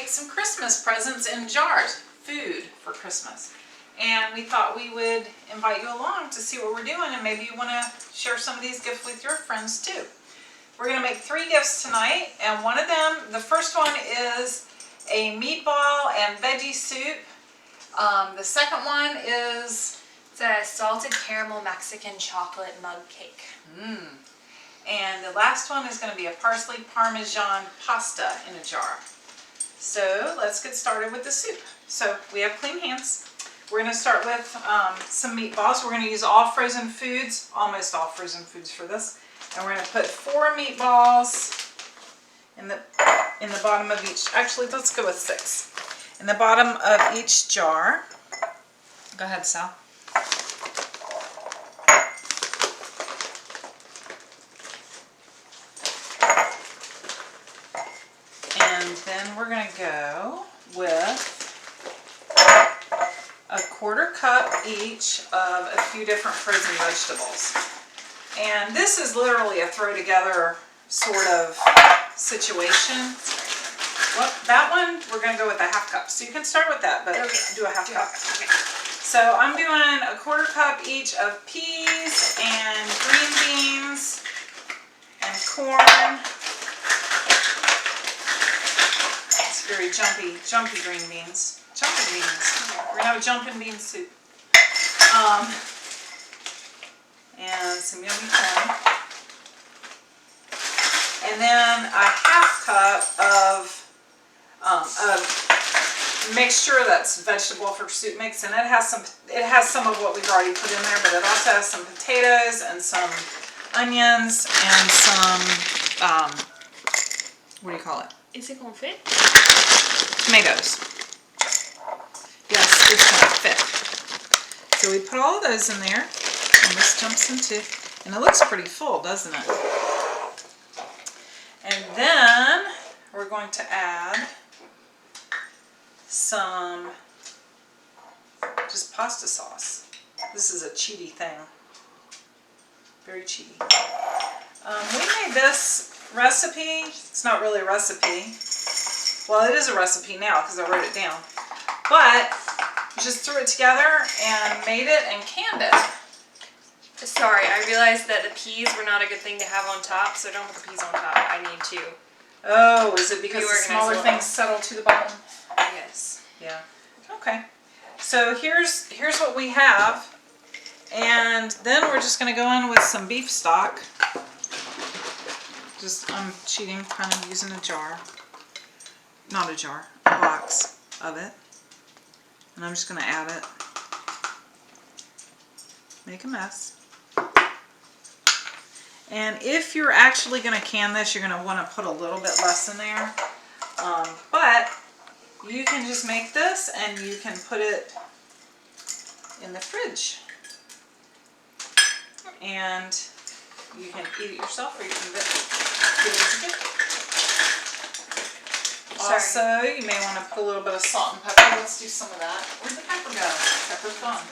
make some Christmas presents in jars, food for Christmas. And we thought we would invite you along to see what we're doing, and maybe you want to share some of these gifts with your friends too. We're going to make 3 gifts tonight, and one of them, the first one is a meatball and veggie soup. The second one is it's a salted caramel Mexican chocolate mug cake. And the last one is going to be a parsley parmesan pasta in a jar. So let's get started with the soup. So we have clean hands. We're going to start with some meatballs. We're going to use all frozen foods, almost all frozen foods for this. And we're going to put 4 meatballs in the bottom of each. Actually, let's go with 6. In the bottom of each jar. Go ahead, Sal. And then we're going to go with a 1/4 cup each of a few different frozen vegetables. And this is literally a throw together sort of situation. Well, that one we're going to go with a 1/2 cup. So you can start with that, but do a 1/2 cup. Okay. So I'm doing a 1/4 cup each of peas and green beans and corn. It's very jumpy green beans. Jumping beans. We're going to have a jumping bean soup. And some yummy corn. And then a 1/2 cup of a mixture that's vegetable for soup mix, and it has some of what we've already put in there, but it also has some potatoes and some onions and some what do you call it? Is it gonna fit? Tomatoes. Yes, it's gonna fit. So we put all of those in there, and this jumps into, and it looks pretty full, doesn't it? And then we're going to add some just pasta sauce. This is a cheaty thing. Very cheaty. We made this recipe. It's not really a recipe. Well, it is a recipe now because I wrote it down. But just threw it together and made it and canned it. Sorry, I realized that the peas were not a good thing to have on top, so don't put the peas on top. I need to. Oh, is it because the smaller things settle to the bottom? Yes. Yeah. Okay. So here's what we have, and then we're just going to go in with some beef stock. I'm cheating, kind of using a jar. Not a jar, a box of it. And I'm just going to add it. Make a mess. And if you're actually going to can this, you're going to want to put a little bit less in there. But you can just make this and you can put it in the fridge. And you can eat it yourself, or you can give it as a gift. Also, you may want to put a little bit of salt and pepper. Let's do some of that. Where'd the pepper go? Pepper's gone.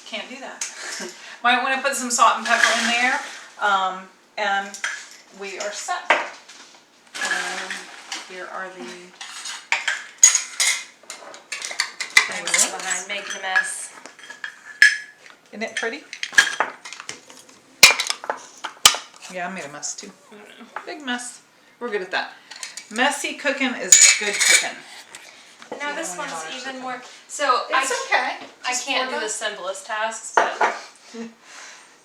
Can't do that. Might want to put some salt and pepper in there. And we are set. Here are the I'm behind making a mess. Isn't it pretty? Yeah, I made a mess too. Big mess. We're good at that. Messy cooking is good cooking. No, this one's even more. So it's okay. I can't do the simplest tasks, but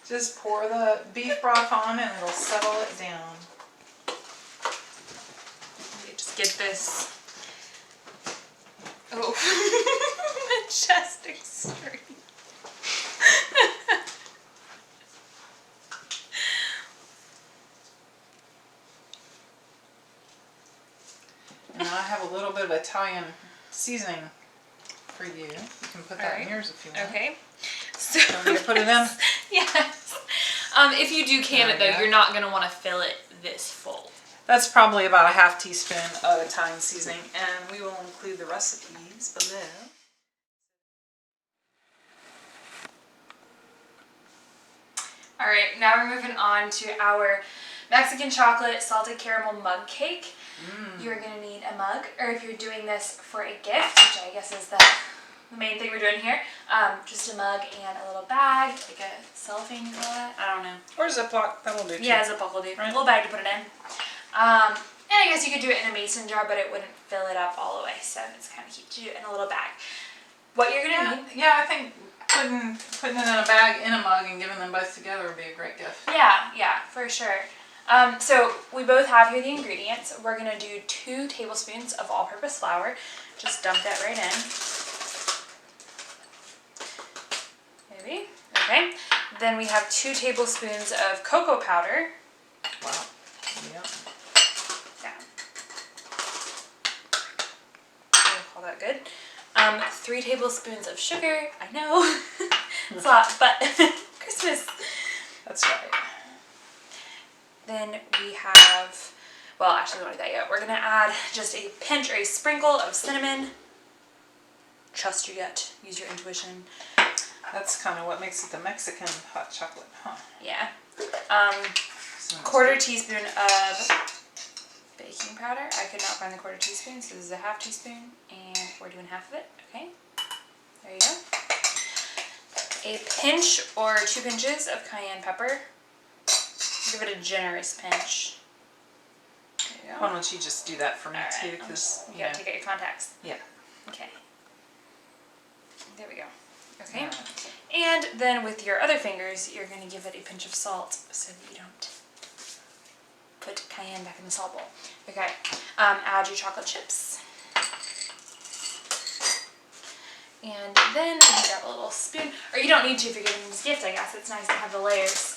just pour the beef broth on and it'll settle it down. Just get this. Oh, majestic stream. And I have a little bit of Italian seasoning for you. You can put that in yours if you want. Okay. So want me to put it in? Yes. If you do can it though, you're not going to want to fill it this full. That's probably about a 1/2 teaspoon of Italian seasoning, and we will include the recipes below. Alright, now we're moving on to our Mexican chocolate salted caramel mug cake. You're gonna need a mug, or if you're doing this for a gift, which I guess is the main thing we're doing here, just a mug and a little bag, like a cellophane, you call that? I don't know. Or Ziploc, that'll do too. Yeah, Ziploc will do. Right. A little bag to put it in. And I guess you could do it in a mason jar, but it wouldn't fill it up all the way, so it's kind of cute to do it in a little bag. What you're gonna need? Yeah, I think putting it in a bag, in a mug, and giving them both together would be a great gift. Yeah, for sure. So we both have here the ingredients. We're gonna do 2 tablespoons of all-purpose flour. Just dump that right in. Maybe. Okay. Then we have 2 tablespoons of cocoa powder. Wow. Yep. Yeah. We'll call that good. 3 tablespoons of sugar. I know. It's a lot, but Christmas. That's right. Then we have, well, actually we don't do that yet. We're gonna add just a pinch or a sprinkle of cinnamon. Trust your gut. Use your intuition. That's kind of what makes it the Mexican hot chocolate, huh? Yeah. Sounds Quarter good. teaspoon of baking powder. I could not find the quarter teaspoon, so this is a half teaspoon, and we're doing half of it. Okay. There you go. A pinch or 2 pinches of cayenne pepper. Give it a generous pinch. There you go. Why don't you just do that for me too? Because You gotta take out your contacts. Yeah. Okay. There we go. Okay. Alright. And then with your other fingers, you're going to give it a pinch of salt so that you don't put cayenne back in the salt bowl. Okay. Add your chocolate chips. And then you grab a little spoon. Or you don't need to if you're giving this gift, I guess. It's nice to have the layers.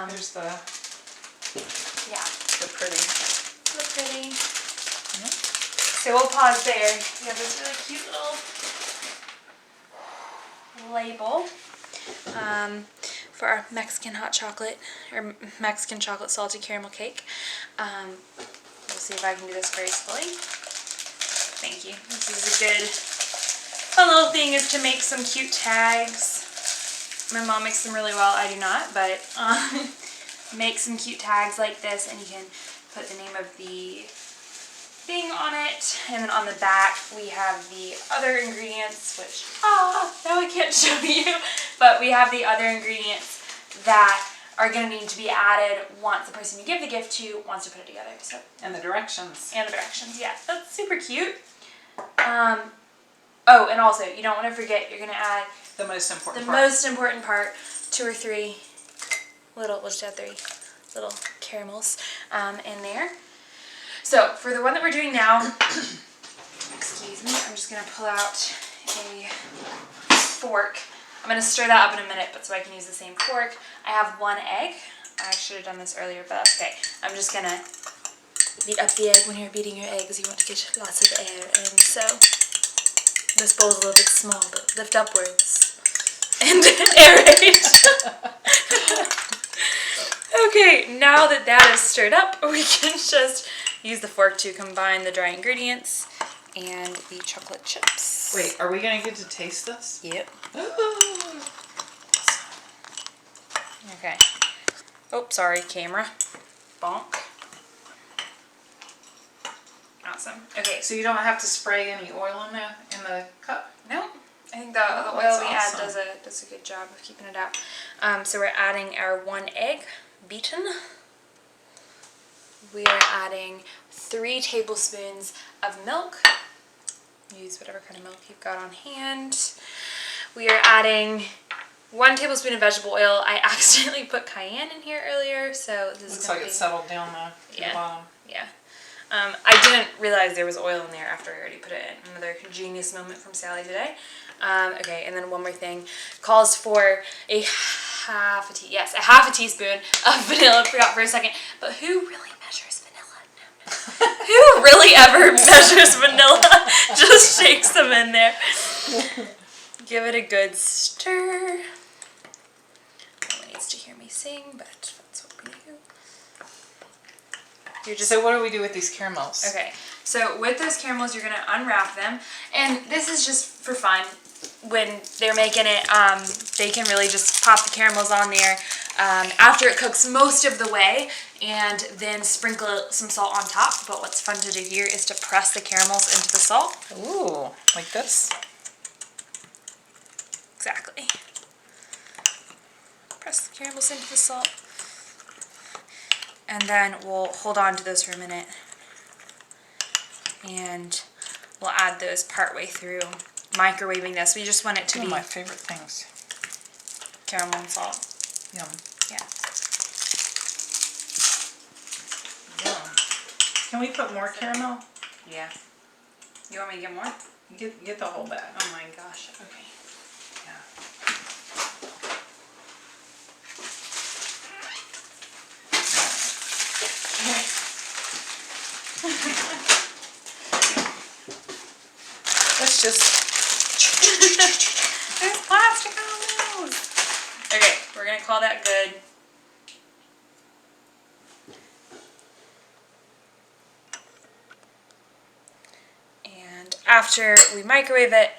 There's the Yeah. pretty. Look pretty. Yeah. So we'll pause there. We have this really cute little label for our Mexican hot chocolate, or Mexican chocolate salted caramel cake. We'll see if I can do this gracefully. Thank you. This is a good, fun little thing is to make some cute tags. My mom makes them really well. I do not, but make some cute tags like this, and you can put the name of the thing on it, and then on the back we have the other ingredients, which now I can't show you, but we have the other ingredients that are going to need to be added once the person you give the gift to wants to put it together. So, And the directions. and the directions, yeah, that's super cute. Oh, and also you don't want to forget, you're going to add The most important the part. most important part, 2 or 3 little, we'll just add 3 little caramels in there. So for the one that we're doing now, excuse me, I'm just going to pull out a fork. I'm going to stir that up in a minute, but so I can use the same fork. I have 1 egg. I should have done this earlier, but that's okay. I'm just going to beat up the egg. When you're beating your eggs, you want to get lots of air, and so this bowl's a little bit small, but lift upwards and aerate. Okay, now that that is stirred up, we can just use the fork to combine the dry ingredients and the chocolate chips. Wait, are we going to get to taste this? Yep. Okay. Oh, sorry, camera. Bonk. Awesome. Okay, So you don't have to spray any oil in the cup? no, I think the oil that's we awesome. add does a good job of keeping it out. So we're adding our 1 egg beaten. We are adding 3 tablespoons of milk. Use whatever kind of milk you've got on hand. We are adding 1 tablespoon of vegetable oil. I accidentally put cayenne in here earlier, so this Looks is going like to it be... settled down to Yeah. the bottom. Yeah. I didn't realize there was oil in there after I already put it in. Another genius moment from Sally today. Okay, and then one more thing. Calls for a half a teaspoon of vanilla. Forgot for a second. But who really measures vanilla? No. Who really ever measures vanilla? Just shakes them in there. Give it a good stir. No one needs to hear me sing, but that's what we do. You're just So what do we do with these caramels? Okay, so with those caramels, you're going to unwrap them, and this is just for fun. When they're making it, they can really just pop the caramels on there, after it cooks most of the way, and then sprinkle some salt on top. But what's fun to do here is to press the caramels into the salt. Ooh, like this? Exactly. Press the caramels into the salt. And then we'll hold on to those for a minute. And we'll add those partway through microwaving this. We just want it to be my favorite things. caramel and salt. Yum. Yeah. Yum. Can we put more caramel? Yeah. You want me to get more? Get the whole bag. Oh my gosh. Okay. Yeah. Let's just. There's plastic on those. Okay, we're gonna call that good. And after we microwave it,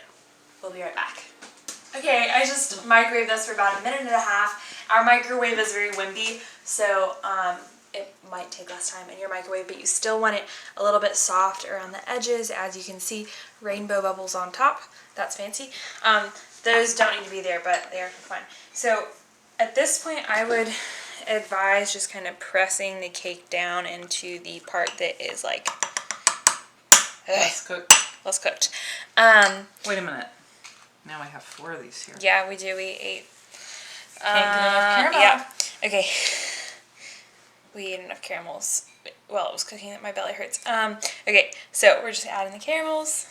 we'll be right back. Okay, I just microwaved this for about 1.5 minutes. Our microwave is very wimpy, so it might take less time in your microwave, but you still want it a little bit soft around the edges. As you can see, rainbow bubbles on top. That's fancy. Those don't need to be there, but they are fun. So at this point, I would advise just kind of pressing the cake down into the part that is like Less cooked. less cooked. Wait a minute. Now I have 4 of these here. Yeah, we do. We ate. Can't get enough caramel. Yeah. Okay. We ate enough caramels. Well, it was cooking that my belly hurts. Okay, so we're just adding the caramels.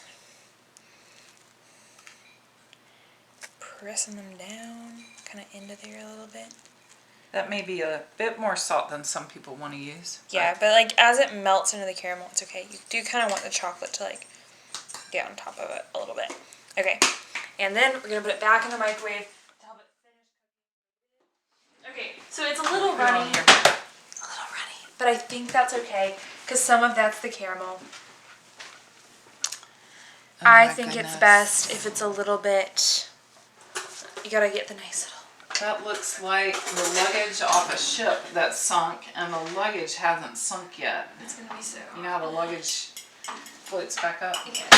Pressing them down, kind of into there a little bit. That may be a bit more salt than some people want to use. Yeah, but like as it melts into the caramel, it's okay. You do kind of want the chocolate to like get on top of it a little bit. Okay, and then we're gonna put it back in the microwave to help it finish cooking. Okay, so it's a little runny. But I think that's okay, because some of that's the caramel. I think it's best if it's a little bit, you gotta get the nice little. That looks like the luggage off a ship that sunk, and the luggage hasn't sunk yet. It's gonna be so. You know how the luggage floats back up? Yes.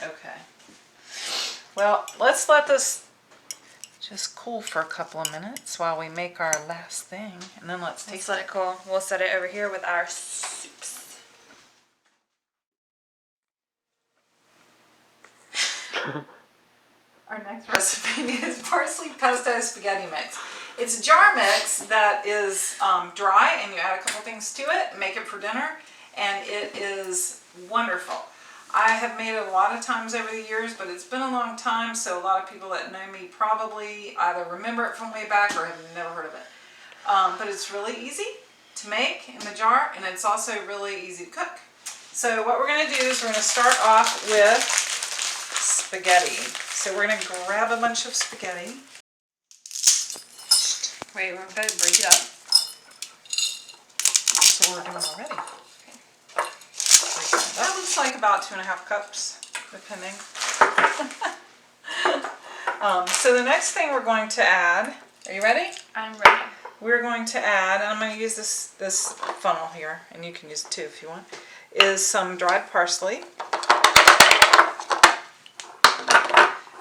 Okay. Well, let's let this just cool for a couple of minutes while we make our last thing, and then let's taste Let it cool. We'll set it over here with our soups. Our next recipe is Parsley Pesto Spaghetti mix. It's a jar mix that is dry, and you add a couple things to it, make it for dinner, and it is wonderful. I have made it a lot of times over the years, but it's been a long time, so a lot of people that know me probably either remember it from way back or have never heard of it. But it's really easy to make in the jar, and it's also really easy to cook. So what we're going to do is we're going to start off with spaghetti. So we're going to grab a bunch of spaghetti. Wait, we're gonna break it up. That's what we're doing already. That looks like about 2.5 cups, depending. So the next thing we're going to add, are you ready? I'm ready. We're going to add, and I'm going to use this funnel here, and you can use it too if you want, is some dried parsley.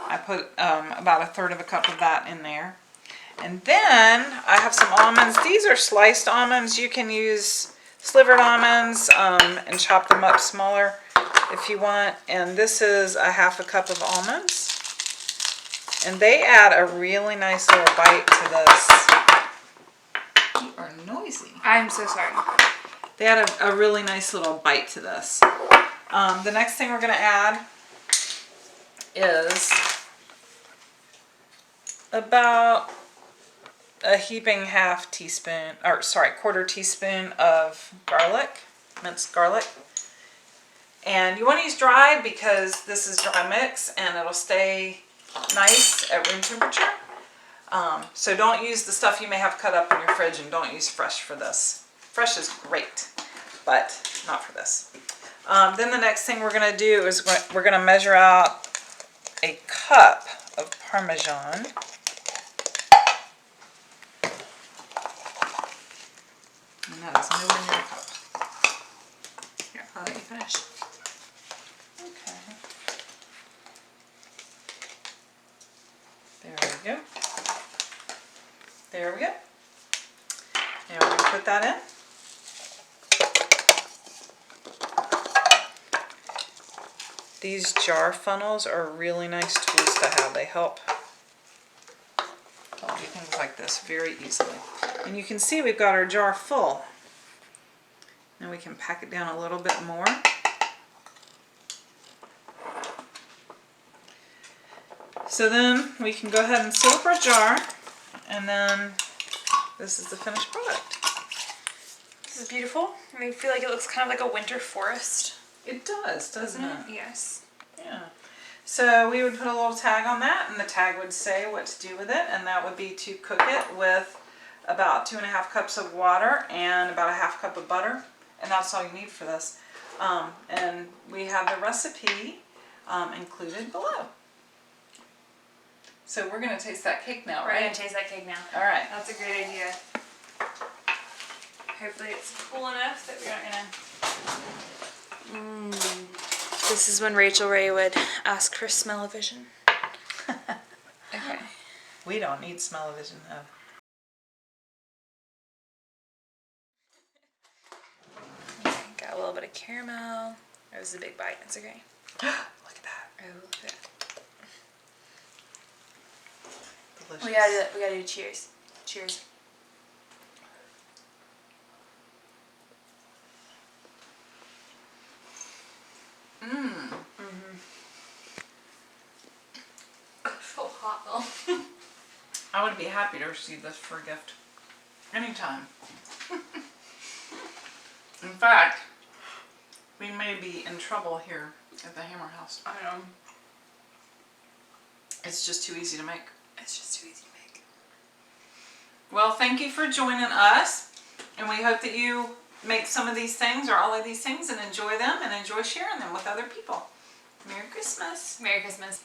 I put about 1/3 cup of that in there. And then I have some almonds. These are sliced almonds. You can use slivered almonds and chop them up smaller if you want. And this is 1/2 cup of almonds. And they add a really nice little bite to this. You are noisy. I'm so sorry. They add a really nice little bite to this. The next thing we're going to add is about a heaping 1/2 teaspoon, or sorry, 1/4 teaspoon of garlic, minced garlic. And you want to use dried because this is dry mix and it'll stay nice at room temperature. So don't use the stuff you may have cut up in your fridge, and don't use fresh for this. Fresh is great, but not for this. Then the next thing we're going to do is we're going to measure out a cup of Parmesan. And that is nowhere near a cup. Here, I'll let you finish. Okay. There we go. There we go. Now we're going to put that in. These jar funnels are really nice tools to have. They help do things like this very easily. And you can see we've got our jar full. Now we can pack it down a little bit more. So then we can go ahead and seal up our jar, and then this is the finished product. This is beautiful. I feel like it looks kind of like a winter forest. It does, doesn't it? Yes. Yeah. So we would put a little tag on that, and the tag would say what to do with it, and that would be to cook it with about 2.5 cups of water and about 1/2 cup of butter, and that's all you need for this. And we have the recipe included below. So we're going to taste that cake now, We're right? going to taste that cake now. All right. That's a great idea. Hopefully it's cool enough that we aren't going to... This is when Rachel Ray would ask for smell-o-vision. Okay. We don't need smell-o-vision though. Okay, got a little bit of caramel. That was a big bite. It's okay. Look at that. Oh, look at that. Delicious. We gotta do cheers. Cheers. It's so hot though. I would be happy to receive this for a gift. Anytime. In fact, we may be in trouble here at the Hammer House. I know. It's just too easy to make. It's just too easy to make. Well, thank you for joining us, and we hope that you make some of these things or all of these things and enjoy them and enjoy sharing them with other people. Merry Christmas. Merry Christmas.